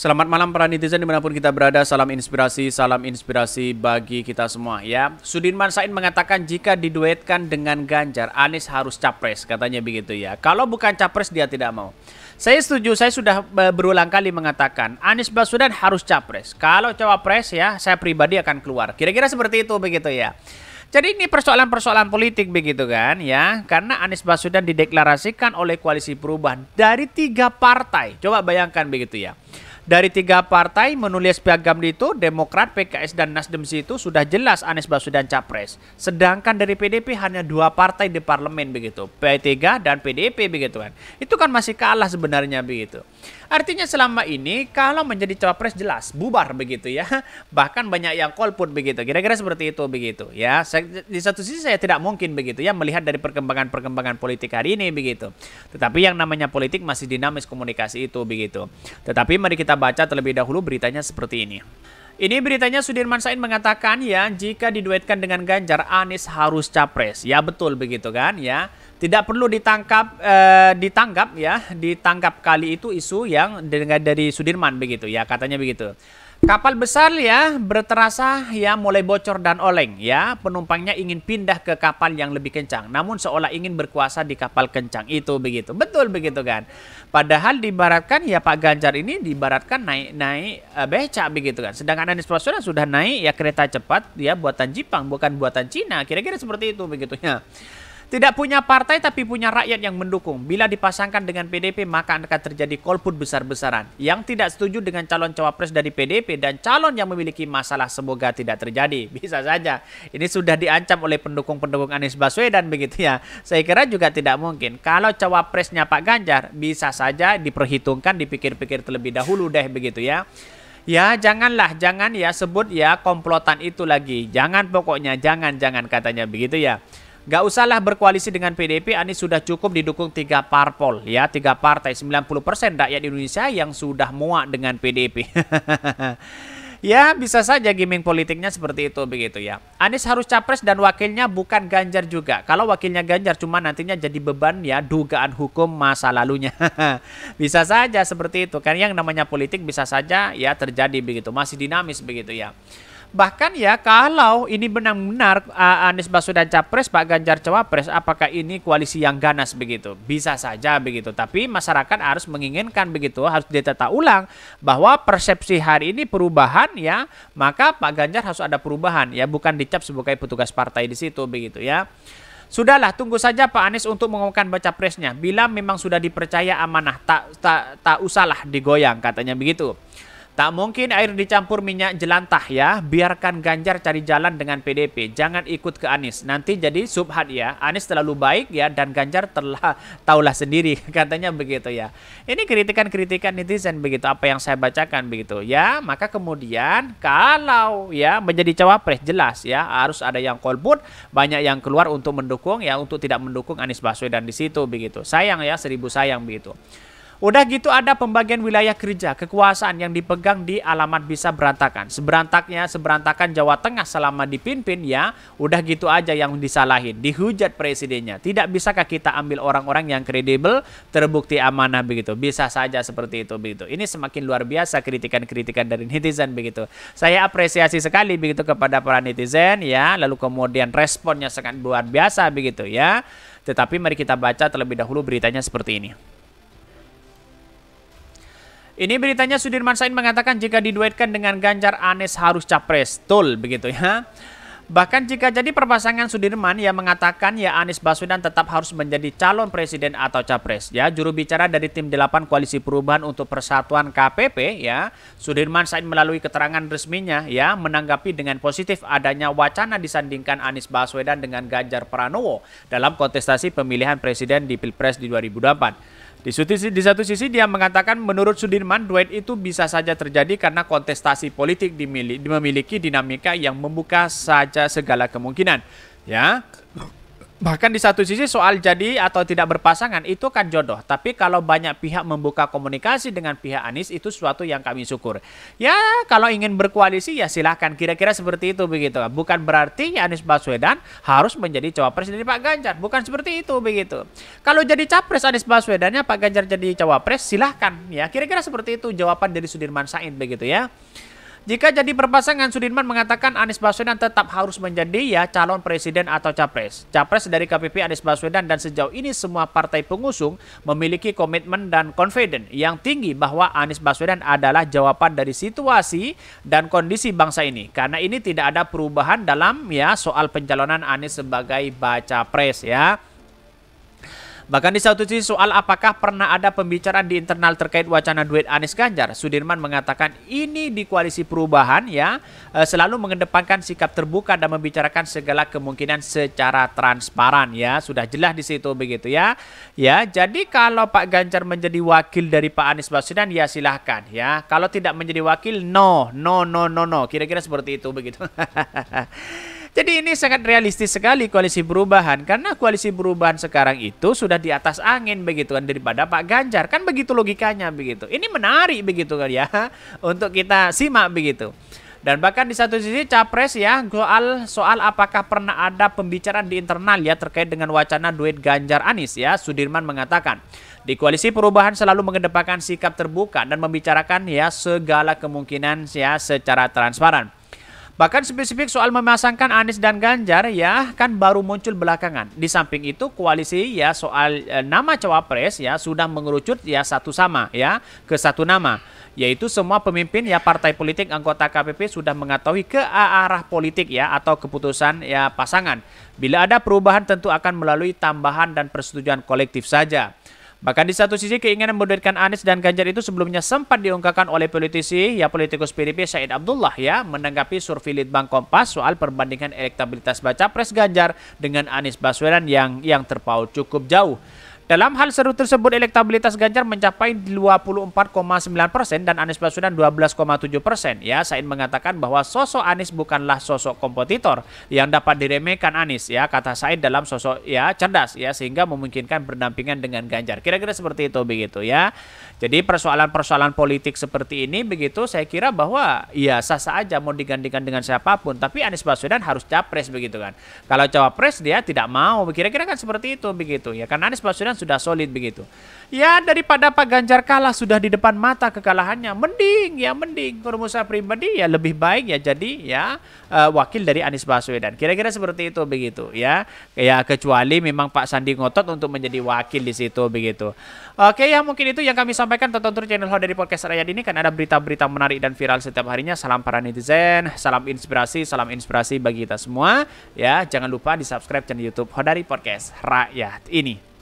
Selamat malam para netizen dimanapun kita berada, salam inspirasi bagi kita semua ya. Sudirman Said mengatakan jika diduetkan dengan Ganjar, Anies harus capres, katanya begitu ya. Kalau bukan capres dia tidak mau. Saya setuju, saya sudah berulang kali mengatakan Anies Baswedan harus capres. Kalau cawapres ya, saya pribadi akan keluar. Kira-kira seperti itu begitu ya. Jadi ini persoalan-persoalan politik begitu kan ya. Karena Anies Baswedan dideklarasikan oleh Koalisi Perubahan dari 3 partai. Coba bayangkan begitu ya. Dari 3 partai menulis piagam itu, Demokrat, PKS, dan Nasdem situ sudah jelas Anies Baswedan capres. Sedangkan dari PDP hanya 2 partai di parlemen begitu, P3 dan PDIP begitu kan. Itu kan masih kalah sebenarnya begitu. Artinya selama ini kalau menjadi cawapres jelas bubar begitu ya. Bahkan banyak yang golput begitu. Kira-kira seperti itu begitu ya. Di satu sisi saya tidak mungkin begitu ya melihat dari perkembangan politik hari ini begitu. Tetapi yang namanya politik masih dinamis komunikasi itu begitu. Tetapi mari kita baca terlebih dahulu beritanya seperti ini. Ini beritanya Sudirman Said mengatakan ya jika diduetkan dengan Ganjar Anies harus capres. Ya betul begitu kan ya. Tidak perlu ditanggap kali itu isu yang dari Sudirman begitu ya katanya begitu. Kapal besar ya berterasa ya mulai bocor dan oleng ya. Penumpangnya ingin pindah ke kapal yang lebih kencang. Namun seolah ingin berkuasa di kapal kencang itu begitu. Betul begitu kan. Padahal diibaratkan ya Pak Ganjar ini diibaratkan naik becak begitu kan. Sedangkan Anies Baswedan sudah naik ya kereta cepat ya buatan Jepang bukan buatan Cina. Kira-kira seperti itu begitu ya. Tidak punya partai tapi punya rakyat yang mendukung. Bila dipasangkan dengan PDP maka akan terjadi golput besar-besaran. Yang tidak setuju dengan calon cawapres dari PDP dan calon yang memiliki masalah semoga tidak terjadi. Bisa saja. Ini sudah diancam oleh pendukung-pendukung Anies Baswedan begitu ya. Saya kira juga tidak mungkin. Kalau cawapresnya Pak Ganjar bisa saja diperhitungkan, dipikir-pikir terlebih dahulu deh begitu ya. Ya jangan ya sebut ya komplotan itu lagi. Jangan pokoknya jangan katanya begitu ya. Gak usahlah berkoalisi dengan PDP, Anies sudah cukup didukung 3 parpol ya, 3 partai 90% rakyat Indonesia yang sudah muak dengan PDP. Ya bisa saja gimmick politiknya seperti itu begitu ya. Anies harus capres dan wakilnya bukan Ganjar juga. Kalau wakilnya Ganjar cuma nantinya jadi beban ya dugaan hukum masa lalunya. Bisa saja seperti itu kan, yang namanya politik bisa saja ya terjadi begitu, masih dinamis begitu ya. Bahkan ya kalau ini benar-benar Anies Baswedan capres, Pak Ganjar cawapres, apakah ini koalisi yang ganas begitu? Bisa saja begitu. Tapi masyarakat harus menginginkan begitu, harus ditata ulang bahwa persepsi hari ini perubahan ya, maka Pak Ganjar harus ada perubahan ya, bukan dicap sebagai petugas partai di situ begitu ya. Sudahlah, tunggu saja Pak Anies untuk mengumumkan baca presnya. Bila memang sudah dipercaya amanah, tak usahlah digoyang katanya begitu. Tak mungkin air dicampur minyak jelantah ya. Biarkan Ganjar cari jalan dengan PDP. Jangan ikut ke Anies. Nanti jadi subhat ya. Anies terlalu baik ya dan Ganjar telah taulah sendiri. Katanya begitu ya. Ini kritikan-kritikan netizen begitu. Apa yang saya bacakan begitu ya. Maka kemudian kalau ya menjadi cawapres jelas ya. Harus ada yang golput. Banyak yang keluar untuk mendukung ya. Untuk tidak mendukung Anies Baswedan di situ begitu. Sayang ya, 1000 sayang begitu. Udah gitu ada pembagian wilayah kerja, kekuasaan yang dipegang di alamat bisa berantakan. Seberantakan Jawa Tengah selama dipimpin ya, udah gitu aja yang disalahin, dihujat presidennya. Tidak bisakah kita ambil orang-orang yang kredibel, terbukti amanah begitu? Bisa saja seperti itu begitu. Ini semakin luar biasa kritikan-kritikan dari netizen begitu. Saya apresiasi sekali begitu kepada para netizen ya, lalu kemudian responnya sangat luar biasa begitu ya. Tetapi mari kita baca terlebih dahulu beritanya seperti ini. Ini beritanya Sudirman Said mengatakan jika diduetkan dengan Ganjar Anies harus capres. Betul begitu ya. Bahkan jika jadi perpasangan Sudirman yang mengatakan ya Anies Baswedan tetap harus menjadi calon presiden atau capres. Ya, juru bicara dari tim 8 Koalisi Perubahan untuk Persatuan KPP ya, Sudirman Said melalui keterangan resminya ya menanggapi dengan positif adanya wacana disandingkan Anies Baswedan dengan Ganjar Pranowo dalam kontestasi pemilihan presiden di Pilpres di 2024. Di satu sisi dia mengatakan menurut Sudirman duet itu bisa saja terjadi karena kontestasi politik memiliki dinamika yang membuka saja segala kemungkinan. Ya, Bahkan di satu sisi soal jadi atau tidak berpasangan itu kan jodoh. Tapi kalau banyak pihak membuka komunikasi dengan pihak Anies itu suatu yang kami syukur. Ya kalau ingin berkoalisi ya silahkan. Kira-kira seperti itu begitu. Bukan berarti Anies Baswedan harus menjadi cawapres dari Pak Ganjar. Bukan seperti itu begitu. Kalau jadi capres Anies Baswedannya Pak Ganjar jadi cawapres silahkan. Ya kira-kira seperti itu jawaban dari Sudirman Said begitu ya. Jika jadi berpasangan, Sudirman mengatakan Anies Baswedan tetap harus menjadi ya calon presiden atau capres. Capres dari KPP Anies Baswedan dan sejauh ini semua partai pengusung memiliki komitmen dan confident yang tinggi bahwa Anies Baswedan adalah jawaban dari situasi dan kondisi bangsa ini. Karena ini tidak ada perubahan dalam ya soal pencalonan Anies sebagai baca pres ya. Bahkan di satu sisi soal apakah pernah ada pembicaraan di internal terkait wacana duet Anies Ganjar, Sudirman mengatakan ini di koalisi perubahan ya selalu mengedepankan sikap terbuka dan membicarakan segala kemungkinan secara transparan ya, sudah jelas di situ begitu ya. Ya, jadi kalau Pak Ganjar menjadi wakil dari Pak Anies Baswedan ya silahkan ya. Kalau tidak menjadi wakil no. Kira-kira seperti itu begitu. Jadi ini sangat realistis sekali koalisi perubahan karena koalisi perubahan sekarang itu sudah di atas angin begitu kan daripada Pak Ganjar kan begitu logikanya begitu. Ini menarik begitu kan ya untuk kita simak begitu. Dan bahkan di satu sisi capres ya soal apakah pernah ada pembicaraan di internal ya terkait dengan wacana duet Ganjar Anies ya, Sudirman mengatakan di koalisi perubahan selalu mengedepankan sikap terbuka dan membicarakan ya segala kemungkinan ya secara transparan. Bahkan spesifik soal memasangkan Anies dan Ganjar ya kan baru muncul belakangan. Di samping itu koalisi ya soal nama cawapres ya sudah mengerucut ya satu sama ya ke satu nama. Yaitu semua pemimpin ya partai politik anggota KPP sudah mengetahui ke arah politik ya atau keputusan ya pasangan. Bila ada perubahan tentu akan melalui tambahan dan persetujuan kolektif saja. Bahkan di satu sisi keinginan menduetkan Anies dan Ganjar itu sebelumnya sempat diungkapkan oleh politikus PDIP Said Abdullah ya menanggapi survei Litbang Kompas soal perbandingan elektabilitas baca pres Ganjar dengan Anies Baswedan yang terpaut cukup jauh. Dalam hal seru tersebut elektabilitas Ganjar mencapai 24,9% dan Anies Baswedan 12,7%. Ya, Said mengatakan bahwa sosok Anies bukanlah sosok kompetitor yang dapat diremehkan Anies ya, kata Said dalam sosok ya cerdas ya sehingga memungkinkan berdampingan dengan Ganjar. Kira-kira seperti itu begitu ya. Jadi persoalan-persoalan politik seperti ini begitu saya kira bahwa ya sah-sah aja mau digantikan dengan siapapun, tapi Anies Baswedan harus capres begitu kan. Kalau cawapres dia tidak mau, kira-kira kan seperti itu begitu ya. Karena Anies Baswedan sudah solid begitu. Ya daripada Pak Ganjar kalah sudah di depan mata kekalahannya, mending kalau saya pribadi ya lebih baik ya jadi ya wakil dari Anies Baswedan. Kira-kira seperti itu begitu ya. Ya kecuali memang Pak Sandi ngotot untuk menjadi wakil di situ begitu. Oke ya mungkin itu yang kami sampaikan tonton channel Hodari Podcast Rakyat ini kan ada berita-berita menarik dan viral setiap harinya. Salam para netizen, salam inspirasi bagi kita semua. Ya jangan lupa di subscribe channel YouTube Hodari Podcast Rakyat ini.